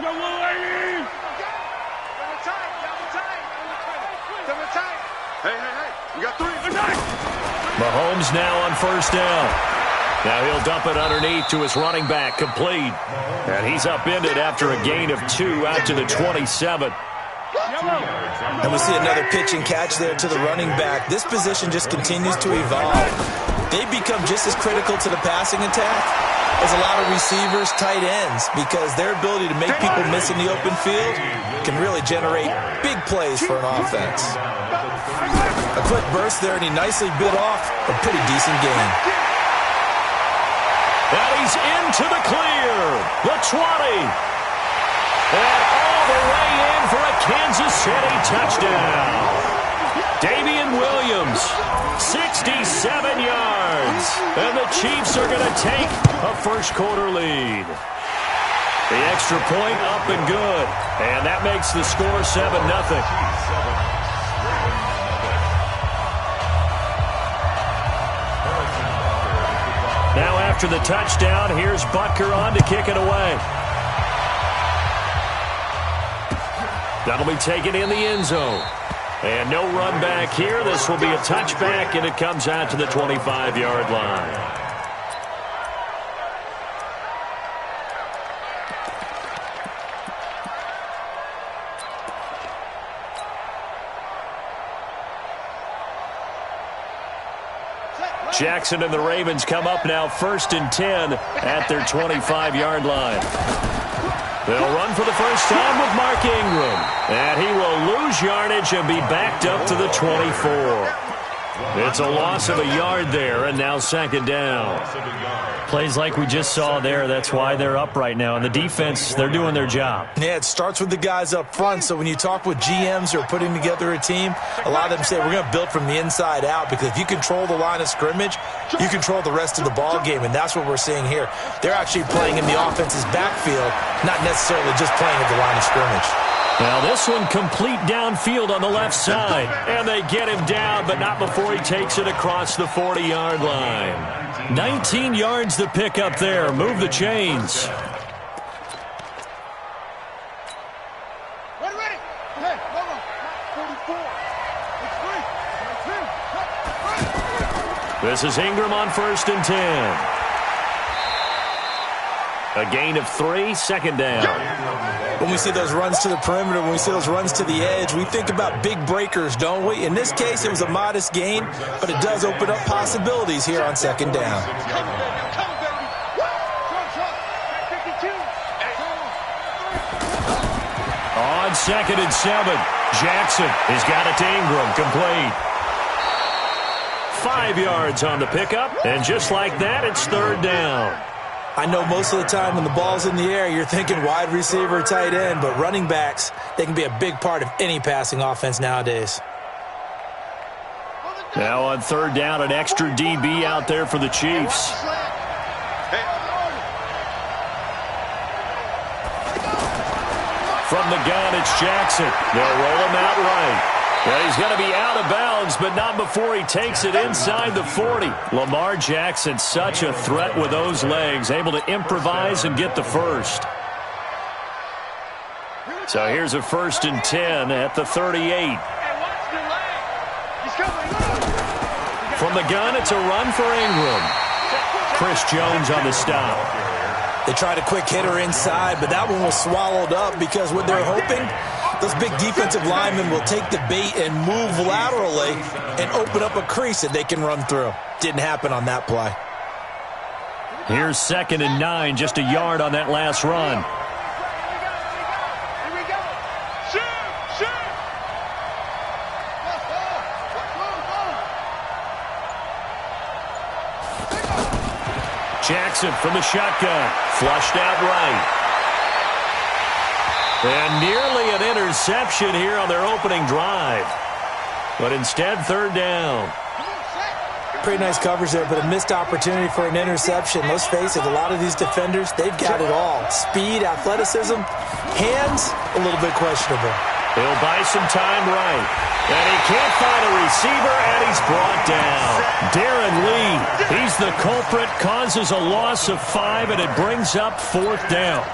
Hey, you got 3. Mahomes now on first down. Now he'll dump it underneath to his running back, complete. And he's upended after a gain of 2 out to the 27. And we see another pitch and catch there to the running back. This position just continues to evolve. They become just as critical to the passing attack as a lot of receivers, tight ends, because their ability to make people miss in the open field can really generate big plays for an offense. A quick burst there, and he nicely bit off a pretty decent gain. And he's into the clear. The 20. And all the way in for a Kansas City touchdown. Damian Williams, 67 yards. And the Chiefs are going to take a first-quarter lead. The extra point up and good. And that makes the score 7-0. Now after the touchdown, here's Butker on to kick it away. That'll be taken in the end zone. And no run back here. This will be a touchback, and it comes out to the 25-yard line. Jackson and the Ravens come up now 1st and 10 at their 25-yard line. They'll run for the first time with Mark Ingram. And he will lose yardage and be backed up to the 24. It's a loss of a yard there, and now 2nd down. Plays like we just saw there, that's why they're up right now. And the defense, they're doing their job. Yeah, it starts with the guys up front. So when you talk with GMs who are putting together a team, a lot of them say we're going to build from the inside out, because if you control the line of scrimmage, you control the rest of the ball game, and that's what we're seeing here. They're actually playing in the offense's backfield, not necessarily just playing at the line of scrimmage. Now this one complete downfield on the left side. And they get him down, but not before he takes it across the 40-yard line. 19 yards to pick up there. Move the chains. This is Ingram on 1st and 10. A gain of 3, 2nd down. When we see those runs to the perimeter, when we see those runs to the edge, we think about big breakers, don't we? In this case, it was a modest gain, but it does open up possibilities here on 2nd down. On 2nd and 7, Jackson has got it to Ingram, complete. 5 yards on the pickup, and just like that, it's 3rd down. I know most of the time when the ball's in the air, you're thinking wide receiver, tight end, but running backs, they can be a big part of any passing offense nowadays. Now on 3rd down, an extra DB out there for the Chiefs. From the gun, it's Jackson. They'll roll him out right. Well, he's going to be out of bounds, but not before he takes it inside the 40. Lamar Jackson, such a threat with those legs, able to improvise and get the first. So here's a 1st and 10 at the 38. From the gun, it's a run for Ingram. Chris Jones on the stop. They tried a quick hitter inside, but that one was swallowed up because what they're hoping, those big defensive linemen will take the bait and move laterally and open up a crease that they can run through. Didn't happen on that play. Here's 2nd and 9, just a yard on that last run. Jackson from the shotgun, flushed out right. And nearly an interception here on their opening drive. But instead, 3rd down. Pretty nice coverage there, but a missed opportunity for an interception. Let's face it, a lot of these defenders, they've got it all. Speed, athleticism, hands, a little bit questionable. He'll buy some time right. And he can't find a receiver, and he's brought down. Darren Lee, he's the culprit, causes a loss of 5, and it brings up 4th down.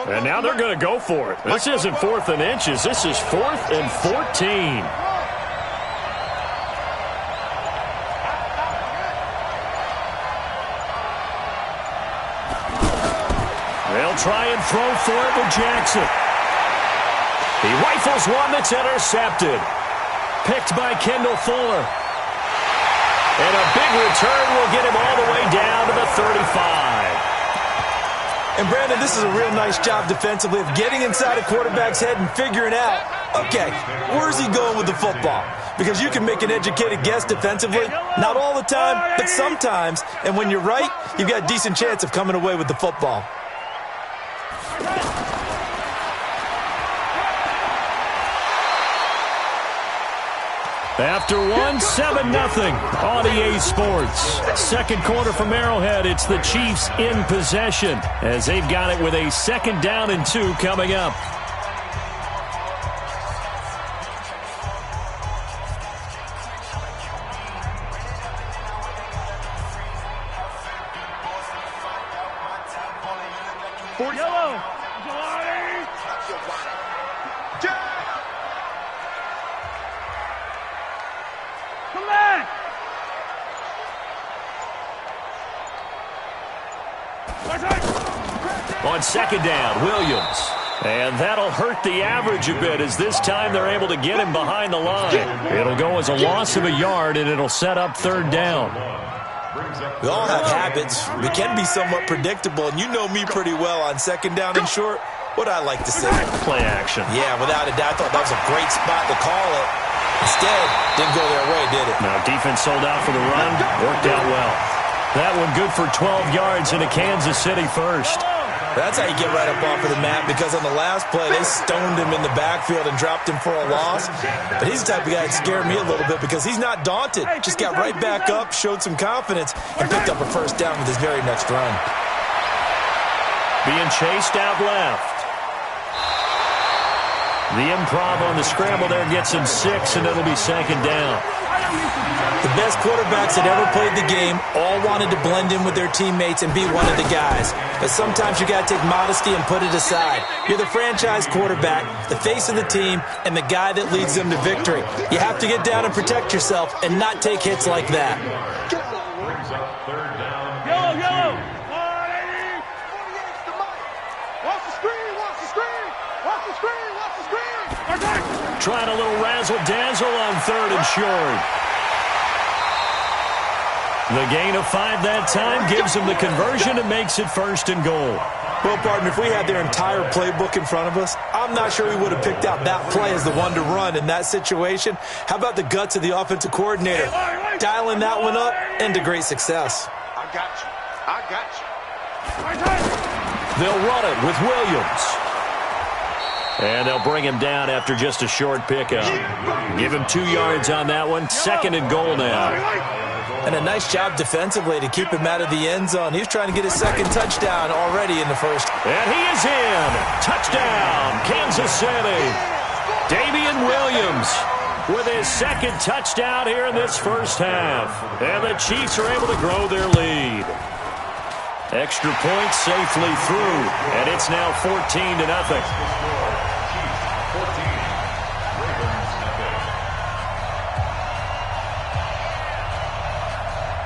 And now they're going to go for it. This isn't 4th and inches. This is 4th and 14. They'll try and throw for it with Jackson. He rifles one that's intercepted. Picked by Kendall Fuller. And a big return will get him all the way down to the 35. And, Brandon, this is a real nice job defensively of getting inside a quarterback's head and figuring out, okay, where's he going with the football? Because you can make an educated guess defensively, not all the time, but sometimes. And when you're right, you've got a decent chance of coming away with the football. After one, 7-0 on EA Sports. Second quarter from Arrowhead. It's the Chiefs in possession as they've got it with a 2nd down and 2 coming up. Yellow. Come back. On 2nd down, Williams. And that'll hurt the average a bit as this time they're able to get him behind the line. It'll go as a loss of a yard, and it'll set up 3rd down. We all have habits. We can be somewhat predictable, and you know me pretty well on 2nd down and short. What I like to say. Play action. Yeah, without a doubt. I thought that was a great spot to call it. Instead, didn't go their way, did it? Now, defense sold out for the run. Worked out well. That one good for 12 yards into Kansas City first. That's how you get right up off of the mat, because on the last play, they stoned him in the backfield and dropped him for a loss. But he's the type of guy that scared me a little bit because he's not daunted. Just got right back up, showed some confidence, and picked up a 1st down with his very next run. Being chased out left. The improv on the scramble there gets him 6, and it'll be 2nd down. The best quarterbacks that ever played the game all wanted to blend in with their teammates and be one of the guys. But sometimes you got to take modesty and put it aside. You're the franchise quarterback, the face of the team, and the guy that leads them to victory. You have to get down and protect yourself and not take hits like that. Yellow. Watch the screen. Trying a little razzle-dazzle on 3rd and short. The gain of 5 that time gives them the conversion and makes it 1st and goal. Well, partner, if we had their entire playbook in front of us, I'm not sure we would have picked out that play as the one to run in that situation. How about the guts of the offensive coordinator? Dialing that one up into great success. I got you. They'll run it with Williams. And they'll bring him down after just a short pickup. Give him 2 yards on that one. 2nd and goal now. And a nice job defensively to keep him out of the end zone. He's trying to get his 2nd touchdown already in the 1st. And he is in. Touchdown, Kansas City. Damian Williams with his 2nd touchdown here in this 1st half. And the Chiefs are able to grow their lead. Extra point safely through. And it's now 14-0.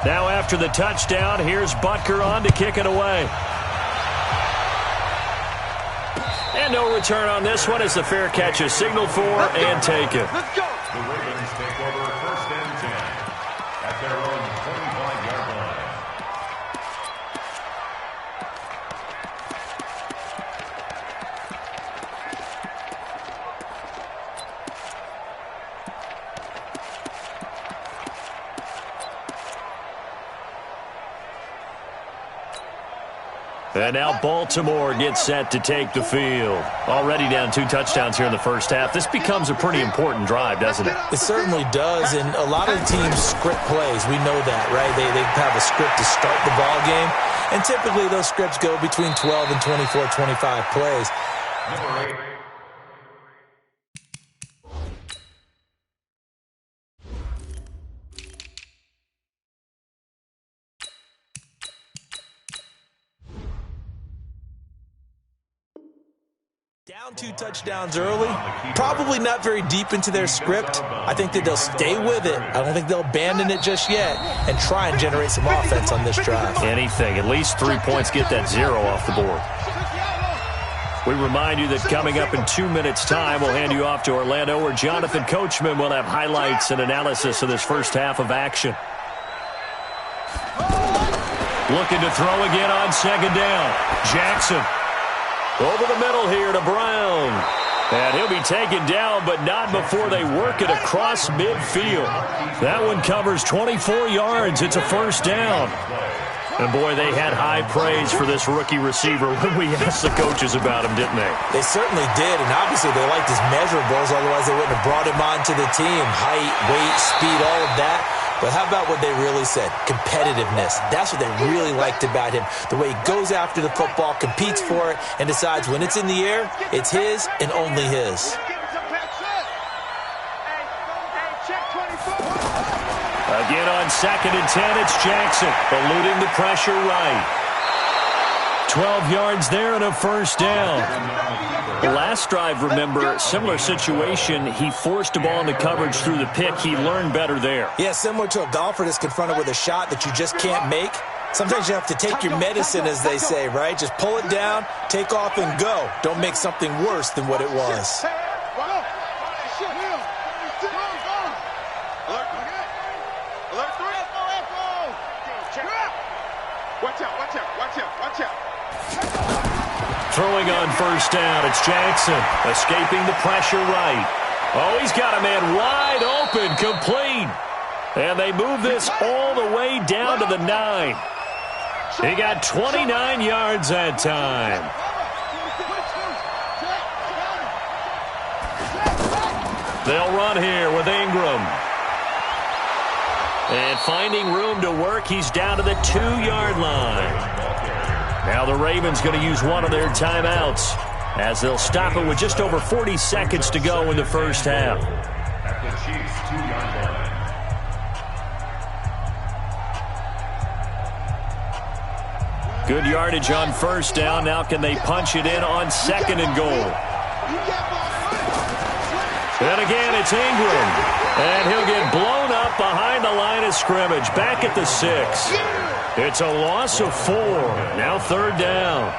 Now after the touchdown, here's Butker on to kick it away. And no return on this one as the fair catch is signaled for and taken. Let's go. The Ravens take over 1st and 10 at their own 25-yard line. And now Baltimore gets set to take the field. Already down 2 touchdowns here in the 1st half. This becomes a pretty important drive, doesn't it? It certainly does, and a lot of the teams script plays. We know that, right? They have a script to start the ball game, and typically those scripts go between 12 and 24, 25 plays. Number 8. Down 2 touchdowns early, probably not very deep into their script. I think that they'll stay with it. I don't think they'll abandon it just yet and try and generate some offense on this drive. Anything. At least 3 points, get that 0 off the board. We remind you that coming up in 2 minutes' time, we'll hand you off to Orlando, where Jonathan Coachman will have highlights and analysis of this first half of action. Looking to throw again on second down. Jackson. Over the middle here to Brown. And he'll be taken down, but not before they work it across midfield. That one covers 24 yards. It's a first down. And, boy, they had high praise for this rookie receiver when we asked the coaches about him, didn't they? They certainly did, and obviously they liked his measurables. Otherwise, they wouldn't have brought him onto the team. Height, weight, speed, all of that. But how about what they really said? Competitiveness. That's what they really liked about him. The way he goes after the football, competes for it, and decides when it's in the air, it's his and only his. Again on 2nd and 10, it's Jackson, eluding the pressure right. 12 yards there and a first down. The last drive, remember, similar situation. He forced a ball into coverage through the pick. He learned better there. Yeah, similar to a golfer that's confronted with a shot that you just can't make. Sometimes you have to take your medicine, as they say, right? Just pull it down, take off, and go. Don't make something worse than what it was. Watch out. Throwing on first down, it's Jackson, escaping the pressure right. Oh, he's got a man wide open, complete. And they move this all the way down to the 9. He got 29 yards that time. They'll run here with Ingram. And finding room to work, he's down to the 2-yard line. Now the Ravens going to use one of their timeouts as they'll stop it with just over 40 seconds to go in the first half. At the Chiefs' 2-yard line. Good yardage on first down. Now can they punch it in on 2nd and goal? And again, it's Ingram. And he'll get blown up behind the line of scrimmage. Back at the 6. It's a loss of 4. Now 3rd down.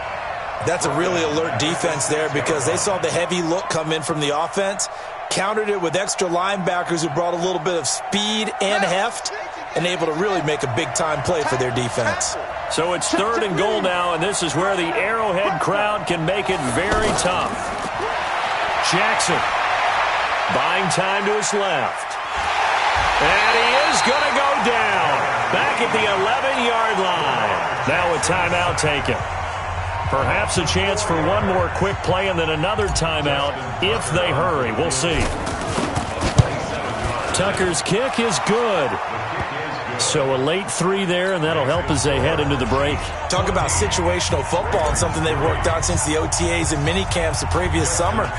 That's a really alert defense there because they saw the heavy look come in from the offense, countered it with extra linebackers who brought a little bit of speed and heft, and able to really make a big-time play for their defense. So it's 3rd and goal now, and this is where the Arrowhead crowd can make it very tough. Jackson buying time to his left. And he is going to go down. Back at the 11-yard line. Now a timeout taken. Perhaps a chance for one more quick play and then another timeout if they hurry. We'll see. Tucker's kick is good. So a late 3 there, and that'll help as they head into the break. Talk about situational football and something they've worked on since the OTAs and mini camps the previous summer.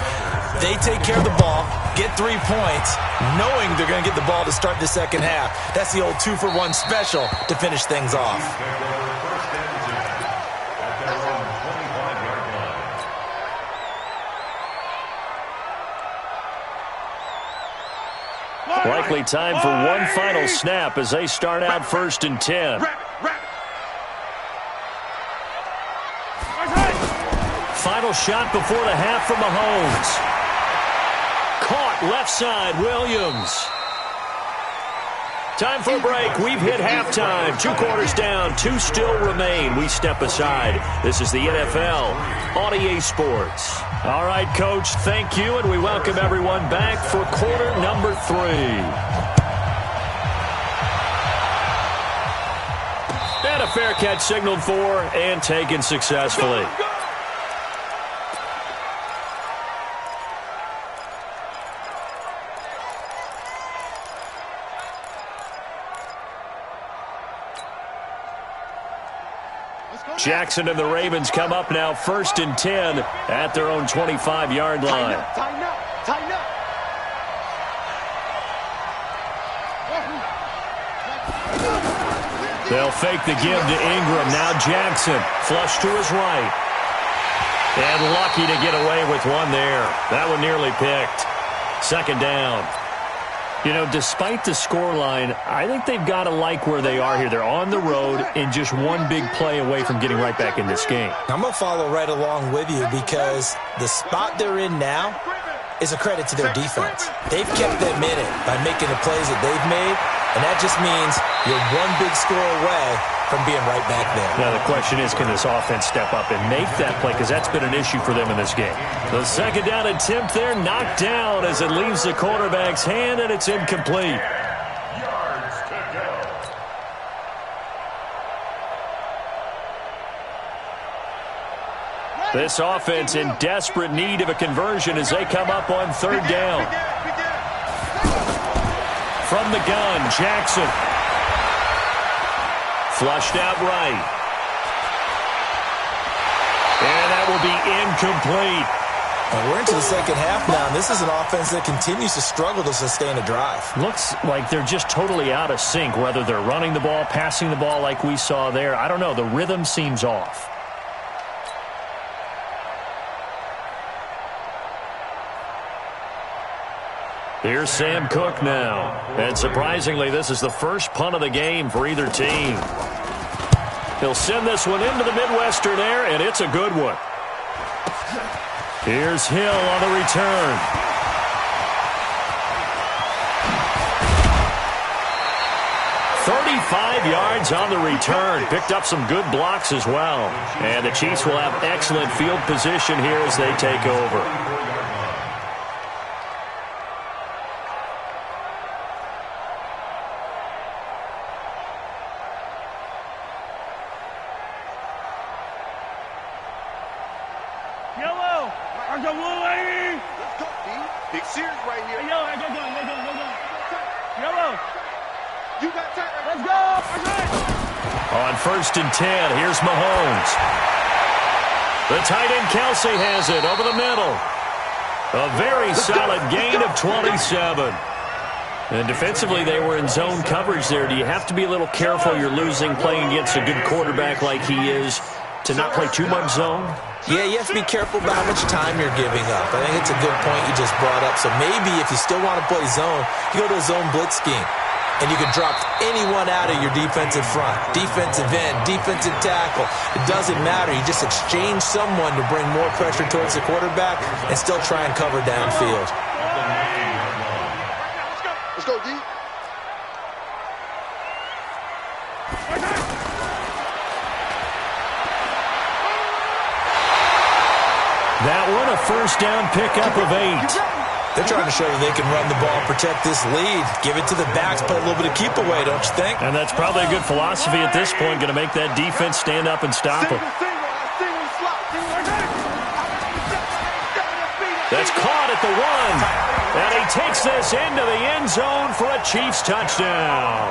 They take care of the ball, get 3 points, knowing they're going to get the ball to start the second half. That's the old 2-for-1 special to finish things off. Likely time for one final snap as they start out 1st and 10. Final shot before the half from Mahomes. Caught left side, Williams. Time for a break. We've hit halftime. 2 quarters down, 2 still remain. We step aside. This is the NFL on EA Sports. All right, Coach, thank you, and we welcome everyone back for quarter number 3. And a fair catch signaled for and taken successfully. Jackson and the Ravens come up now 1st and 10 at their own 25-yard line. Tighten up. They'll fake the give to Ingram. Now Jackson, flush to his right. And lucky to get away with one there. That one nearly picked. Second down. You know, despite the scoreline, I think they've got to like where they are here. They're on the road and just one big play away from getting right back in this game. I'm going to follow right along with you because the spot they're in now is a credit to their defense. They've kept them in it by making the plays that they've made, and that just means you're one big score away from being right back there. Now the question is, can this offense step up and make that play? Because that's been an issue for them in this game. The second down attempt there knocked down as it leaves the quarterback's hand, and it's incomplete. Yards to go. This offense in desperate need of a conversion as they come up on third down. From the gun, Jackson. Flushed out right. And that will be incomplete. And we're into the second half now, and this is an offense that continues to struggle to sustain a drive. Looks like they're just totally out of sync, whether they're running the ball, passing the ball like we saw there. I don't know. The rhythm seems off. Here's Sam Cook now. And surprisingly, this is the first punt of the game for either team. He'll send this one into the Midwestern air, and it's a good one. Here's Hill on the return. $35 on the return. Picked up some good blocks as well. And the Chiefs will have excellent field position here as they take over. Big series right here. Yellow, go. Yellow. You got time. Let's go. On 1st and 10, here's Mahomes. The tight end Kelsey has it over the middle. A very solid gain of 27. And defensively, they were in zone coverage there. Do you have to be a little careful? You're losing playing against a good quarterback like he is to not play too much zone? Yeah, you have to be careful about how much time you're giving up. I think it's a good point you just brought up. So maybe if you still want to play zone, you go to a zone blitz scheme. And you can drop anyone out of your defensive front, defensive end, defensive tackle. It doesn't matter. You just exchange someone to bring more pressure towards the quarterback and still try and cover downfield. Let's go, D. That one, a first down pickup of 8. They're trying to show you they can run the ball, protect this lead, give it to the backs, play a little bit of keep away, don't you think? And that's probably a good philosophy at this point, going to make that defense stand up and stop them. That's caught at the 1. And he takes this into the end zone for a Chiefs touchdown.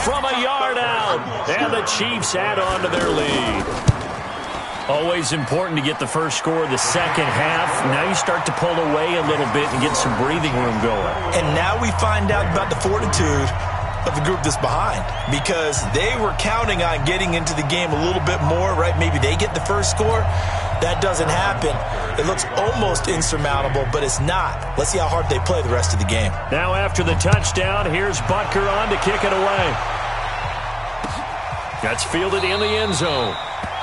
From a yard out, and the Chiefs add on to their lead. Always important to get the first score of the second half. Now you start to pull away a little bit and get some breathing room going. And now we find out about the fortitude of the group that's behind, because they were counting on getting into the game a little bit more, right? Maybe they get the first score. That doesn't happen. It looks almost insurmountable, but it's not. Let's see how hard they play the rest of the game. Now after the touchdown, here's Butker on to kick it away. That's fielded in the end zone.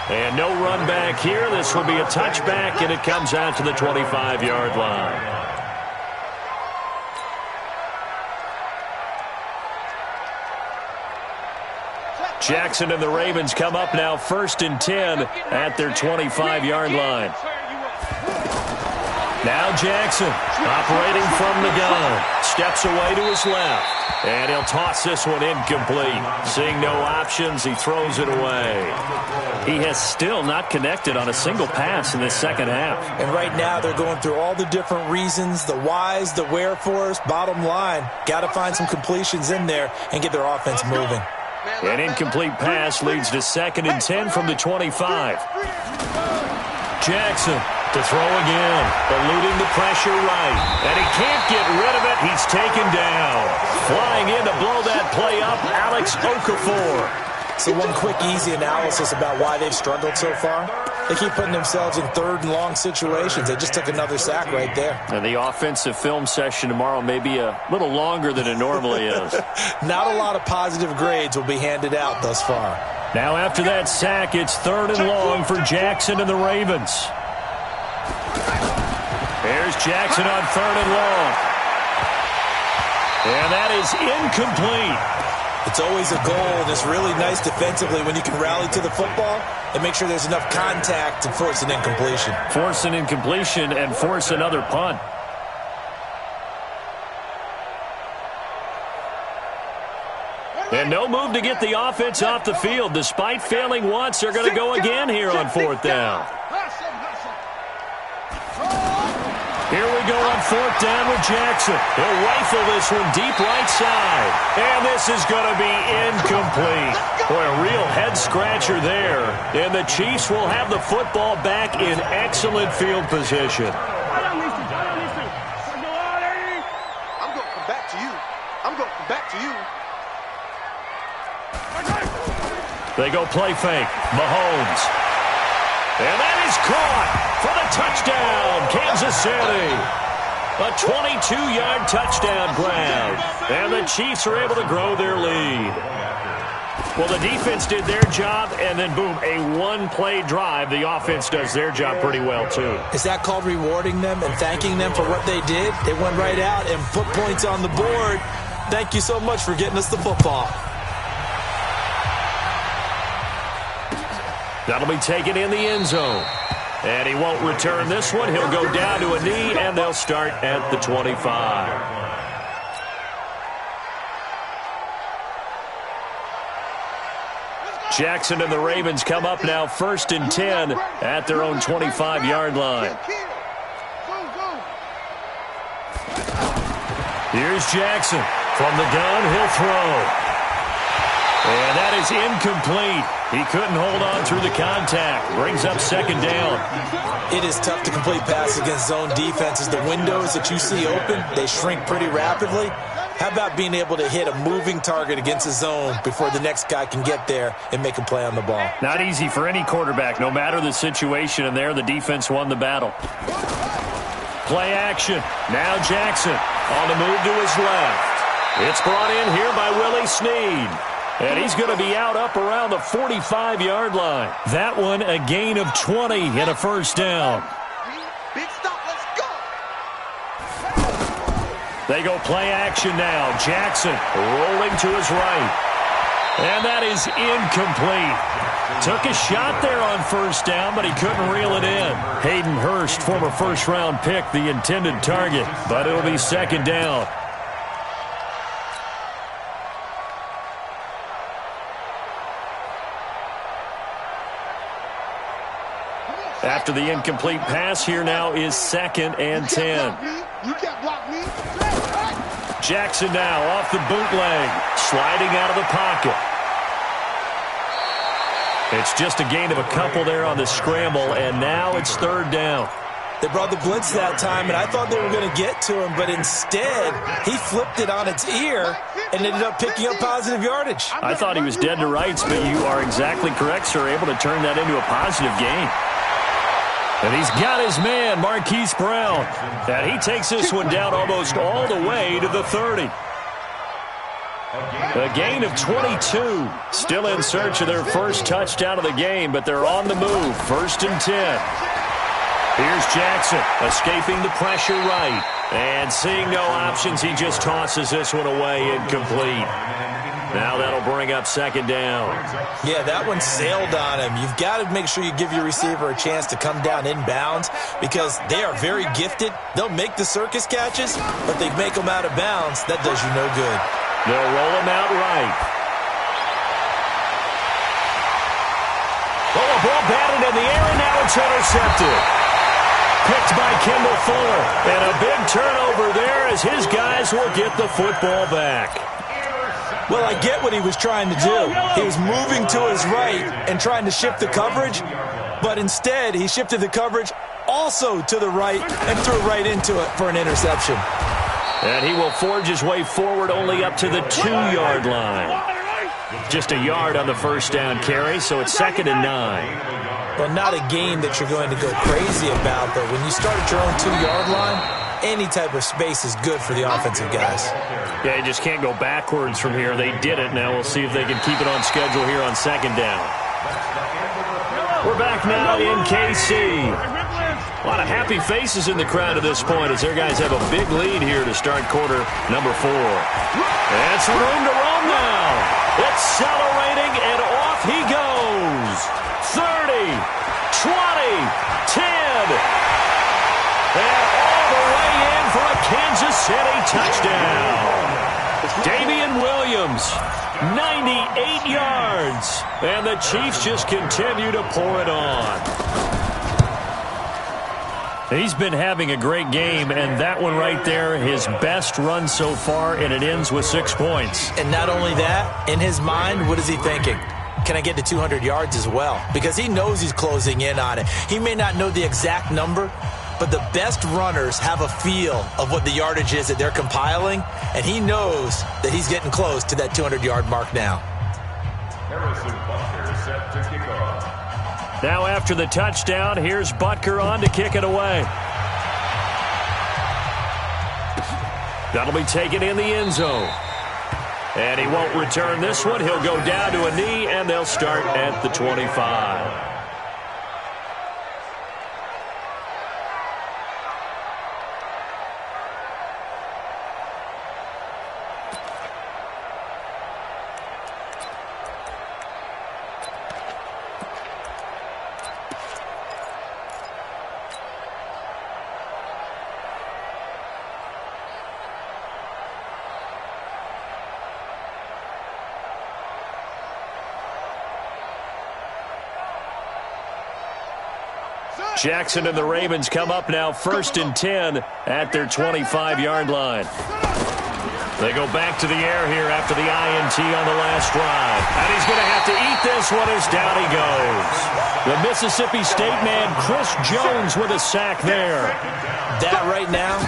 And no run back here. This will be a touchback, and it comes out to the 25-yard line. Jackson and the Ravens come up now 1st and 10 at their 25-yard line. Now Jackson operating from the gun. Steps away to his left. And he'll toss this one incomplete. Seeing no options, he throws it away. He has still not connected on a single pass in this second half. And right now they're going through all the different reasons, the whys, the wherefores. Bottom line, got to find some completions in there and get their offense moving. An incomplete pass leads to 2nd and 10 from the 25. Jackson to throw again, eluding the pressure right. And he can't get rid of it. He's taken down. Flying in to blow that play up, Alex Okafor. So one quick, easy analysis about why they've struggled so far. They keep putting themselves in third and long situations. They just took another sack right there. And the offensive film session tomorrow may be a little longer than it normally is. Not a lot of positive grades will be handed out thus far. Now after that sack, it's 3rd and long for Jackson and the Ravens. Here's Jackson on 3rd and long. And that is incomplete. It's always a goal, and it's really nice defensively when you can rally to the football and make sure there's enough contact to force an incompletion. Force an incompletion and force another punt. And no move to get the offense off the field. Despite failing once, they're going to go again here on 4th down. Here we go on 4th down with Jackson. He'll rifle this one deep right side. And this is going to be incomplete. Boy, a real head-scratcher there. And the Chiefs will have the football back in excellent field position. I'm going to come back to you. I'm going to come back to you. They go play fake. Mahomes. And that is caught for the touchdown, Kansas City. A 22-yard touchdown grab. And the Chiefs are able to grow their lead. Well, the defense did their job, and then, boom, a one-play drive. The offense does their job pretty well, too. Is that called rewarding them and thanking them for what they did? They went right out and put points on the board. Thank you so much for getting us the football. That'll be taken in the end zone. And he won't return this one. He'll go down to a knee, and they'll start at the 25. Jackson and the Ravens come up now 1st and 10 at their own 25-yard line. Here's Jackson. From the gun, he'll throw. And that is incomplete. He couldn't hold on through the contact. Brings up 2nd down. It is tough to complete passes against zone defenses. The windows that you see open, they shrink pretty rapidly. How about being able to hit a moving target against a zone before the next guy can get there and make a play on the ball? Not easy for any quarterback, no matter the situation, and there the defense won the battle. Play action. Now Jackson on the move to his left. It's brought in here by Willie Snead. And he's going to be out up around the 45-yard line. That one a gain of 20 and a 1st down. Big stop, let's go. They go play action now. Jackson rolling to his right. And that is incomplete. Took a shot there on 1st down, but he couldn't reel it in. Hayden Hurst, former 1st-round pick, the intended target. But it'll be 2nd down. After the incomplete pass, here now is 2nd and 10. You can't block me. Jackson now off the bootleg, sliding out of the pocket. It's just a gain of a couple there on the scramble, and now it's 3rd down. They brought the blitz that time, and I thought they were going to get to him, but instead, he flipped it on its ear and ended up picking up positive yardage. I thought he was dead to rights, but you are exactly correct, sir, able to turn that into a positive gain. And he's got his man, Marquise Brown. And he takes this one down almost all the way to the 30. A gain of 22. Still in search of their first touchdown of the game, but they're on the move. 1st and 10. Here's Jackson, escaping the pressure right. And seeing no options, he just tosses this one away, incomplete. Now that'll bring up 2nd down. Yeah, that one sailed on him. You've got to make sure you give your receiver a chance to come down inbounds because they are very gifted. They'll make the circus catches, but they make them out of bounds. That does you no good. They'll roll him out right. Oh, a ball batted in the air, and now it's intercepted. Picked by Kendall Fuller. And a big turnover there as his guys will get the football back. Well, I get what he was trying to do. He was moving to his right and trying to shift the coverage, but instead he shifted the coverage also to the right and threw right into it for an interception. And he will forge his way forward only up to the 2-yard line. Just a yard on the 1st down carry, so it's 2nd and 9. Well, not a game that you're going to go crazy about, but when you start at your own 2-yard line, any type of space is good for the offensive guys. Yeah, you just can't go backwards from here. They did it. Now we'll see if they can keep it on schedule here on second down. We're back now in KC. A lot of happy faces in the crowd at this point as their guys have a big lead here to start quarter number 4. That's room to roam now. Accelerating, and off he goes. 30, 20, 10. And all the way in for a Kansas City touchdown. Damian Williams, 98 yards. And the Chiefs just continue to pour it on. He's been having a great game, and that one right there, his best run so far, and it ends with 6 points. And not only that, in his mind, what is he thinking? Can I get to 200 yards as well? Because he knows he's closing in on it. He may not know the exact number, but the best runners have a feel of what the yardage is that they're compiling, and he knows that he's getting close to that 200-yard mark now. Harrison Butker set to kick off. Now after the touchdown, here's Butker on to kick it away. That'll be taken in the end zone. And he won't return this one. He'll go down to a knee, and they'll start at the 25. Jackson and the Ravens come up now 1st and 10 at their 25-yard line. They go back to the air here after the INT on the last drive. And he's going to have to eat this one as down he goes. The Mississippi State man, Chris Jones, with a sack there. That right now,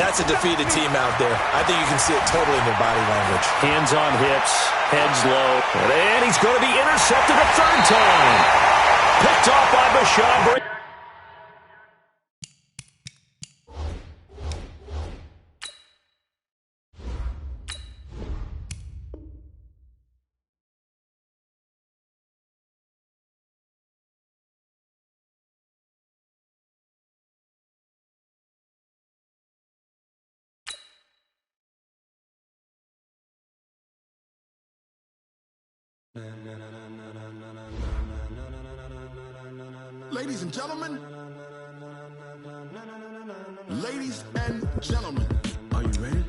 that's a defeated team out there. I think you can see it totally in their body language. Hands on hips, heads low. And he's going to be intercepted a 3rd time. Picked off by Bashaud Breeland. Ladies and gentlemen, are you ready?